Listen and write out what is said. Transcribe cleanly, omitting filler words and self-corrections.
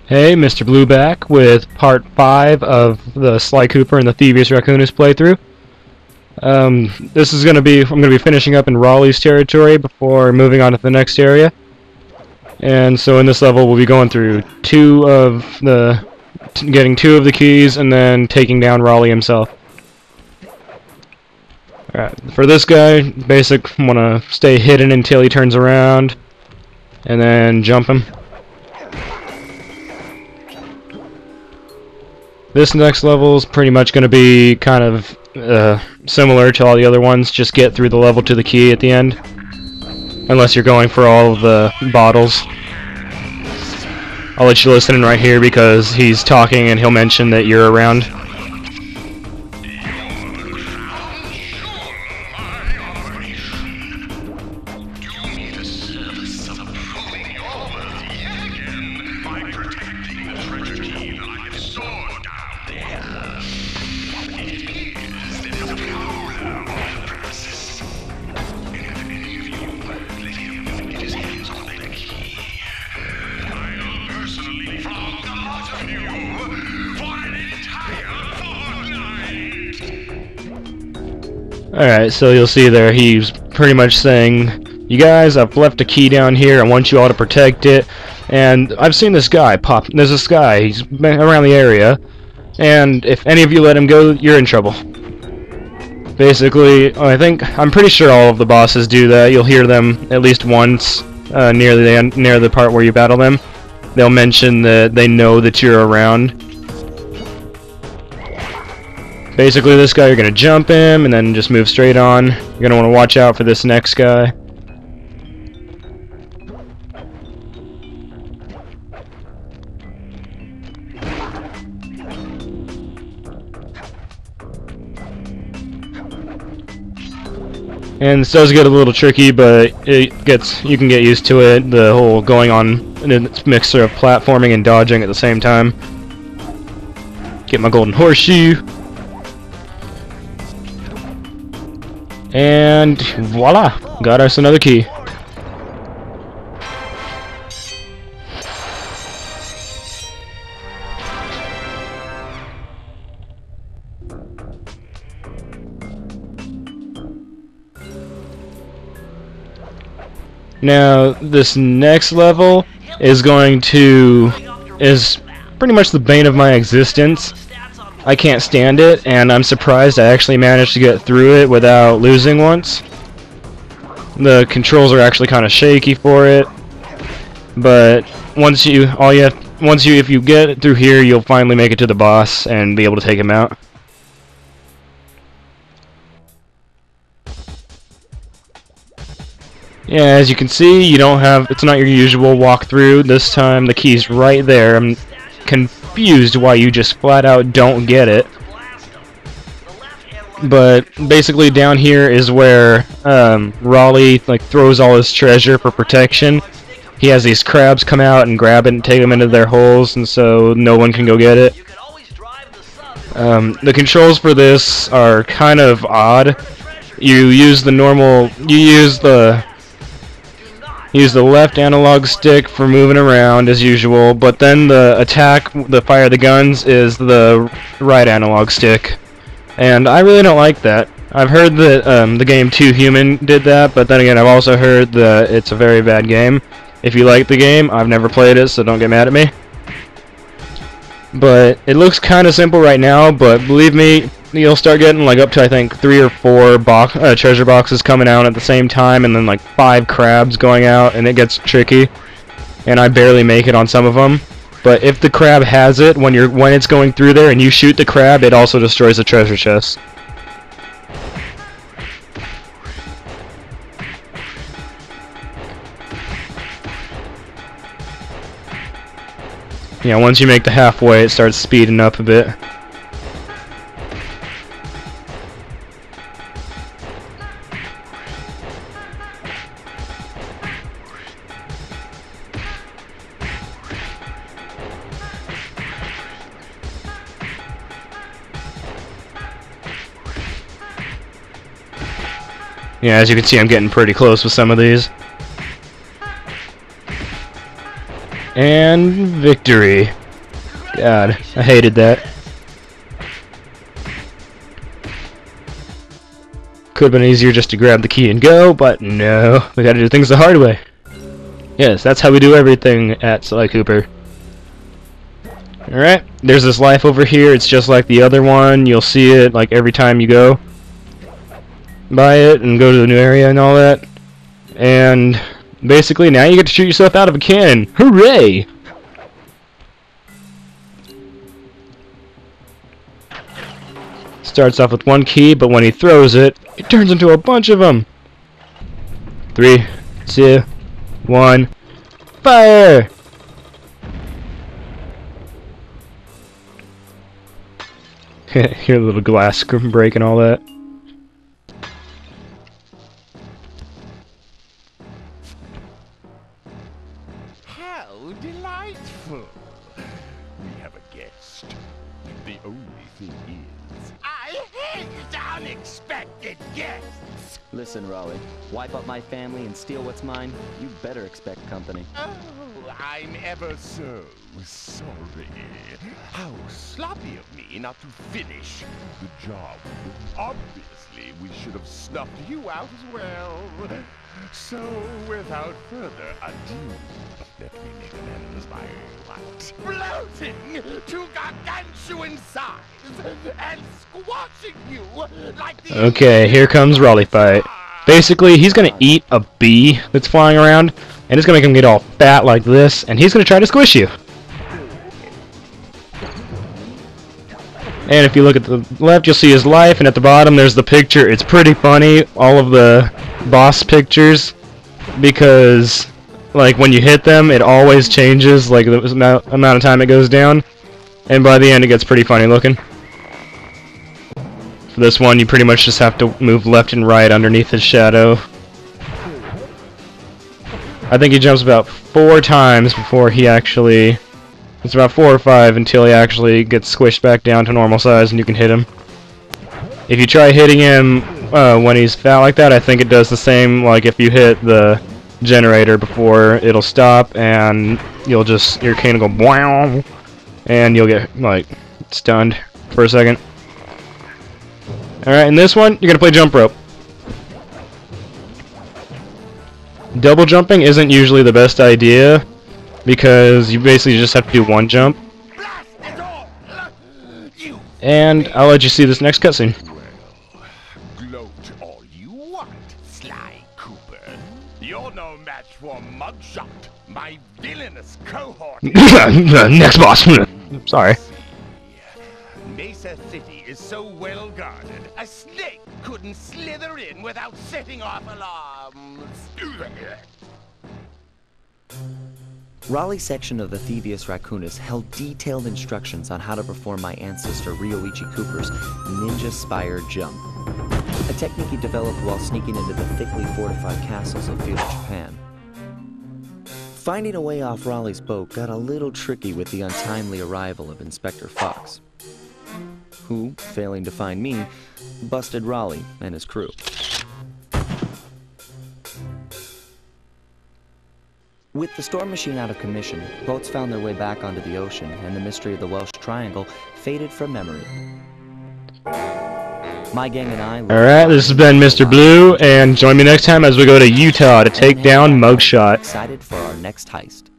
Hey, Mr. Blue back with part 5 of the Sly Cooper and the Thievius Raccoonus playthrough. I'm gonna be finishing up in Raleigh's territory before moving on to the next area. And so in this level we'll be going through getting two of the keys and then taking down Raleigh himself. Alright, for this guy, wanna stay hidden until he turns around and then jump him. This next level is pretty much going to be kind of similar to all the other ones, just get through the level to the key at the end. Unless you're going for all of the bottles. I'll let you listen in right here because he's talking and he'll mention that you're around. Alright, so you'll see there he's pretty much saying, "You guys, I've left a key down here, I want you all to protect it, and I've seen this guy pop, there's this guy, he's been around the area, and if any of you let him go, you're in trouble." Basically, I'm pretty sure all of the bosses do that. You'll hear them at least once near the part where you battle them. They'll mention that they know that you're around. Basically, this guy, you're going to jump him and then just move straight on. You're going to want to watch out for this next guy. And this does get a little tricky, but you can get used to it. The whole going on a mixture of platforming and dodging at the same time. Get my golden horseshoe. And voila! Got us another key. Now, this next level is pretty much the bane of my existence. I can't stand it, and I'm surprised I actually managed to get through it without losing once. The controls are actually kind of shaky for it, but if you get it through here, you'll finally make it to the boss and be able to take him out. Yeah, as you can see, it's not your usual walkthrough. This time the key's right there. I'm confused why you just flat out don't get it. But basically down here is where Raleigh throws all his treasure for protection. He has these crabs come out and grab it and take them into their holes, and so no one can go get it. The controls for this are kind of odd. You use the left analog stick for moving around as usual, but then the fire the guns is the right analog stick. And I really don't like that. I've heard that the game Too Human did that, but then again I've also heard that it's a very bad game. If you like the game, I've never played it, so don't get mad at me. But it looks kind of simple right now, but believe me, you'll start getting up to I think 3 or 4 treasure boxes coming out at the same time, and then 5 crabs going out, and it gets tricky. And I barely make it on some of them. But if the crab has it when it's going through there and you shoot the crab, it also destroys the treasure chest. Yeah, once you make the halfway, it starts speeding up a bit. Yeah, as you can see, I'm getting pretty close with some of these. And victory. God, I hated that. Could have been easier just to grab the key and go, but no, we gotta do things the hard way. Yes, that's how we do everything at Sly Cooper. Alright, there's this life over here, it's just like the other one, you'll see it like every time you go by it and go to the new area and all that. And basically now you get to shoot yourself out of a cannon. Hooray! Starts off with one key, but when he throws it, it turns into a bunch of them. 3, 2, 1, fire! Hear a little glass break and all that. How delightful! We have a guest. The only thing is, I hate unexpected guests! Listen, Raleigh, wipe up my family and steal what's mine, you better expect company. Oh, I'm ever so sorry. How sloppy of me not to finish the job. Obviously, we should have snuffed you out as well. So, without further ado, let me make amends by what? Bloating to gargantuan size and squashing you like the... Okay, here comes Raleigh fight. Basically, he's gonna eat a bee that's flying around, and it's gonna make him get all fat like this, and he's gonna try to squish you. And if you look at the left, you'll see his life, and at the bottom there's the picture. It's pretty funny, all of the boss pictures, because like when you hit them, it always changes, like the amount of time it goes down, and by the end it gets pretty funny looking. For this one, you pretty much just have to move left and right underneath his shadow. I think he jumps about 4 times before he actually... It's about 4 or 5 until he actually gets squished back down to normal size and you can hit him. If you try hitting him when he's fat like that, I think it does the same like if you hit the generator before, it'll stop and you'll just, your cane will go BWOW and you'll get like stunned for a second. Alright, in this one, you're gonna play jump rope. Double jumping isn't usually the best idea, because you basically just have to do one jump. And I'll let you see this next cutscene. Well, gloat all you want, Sly Cooper. You're no match for Mugshot, my villainous cohort. Next boss. Sorry. Mesa City is so well guarded, a snake couldn't slither in without setting off alarms. Raleigh's section of the Thievius Raccoonus held detailed instructions on how to perform my ancestor Ryoichi Cooper's ninja spire jump, a technique he developed while sneaking into the thickly fortified castles of feudal Japan. Finding a way off Raleigh's boat got a little tricky with the untimely arrival of Inspector Fox, who, failing to find me, busted Raleigh and his crew. With the storm machine out of commission, boats found their way back onto the ocean, and the mystery of the Welsh Triangle faded from memory. My gang and I... Alright, this has been Mr. Blue, and join me next time as we go to Utah to take down Mugshot. Excited for our next heist.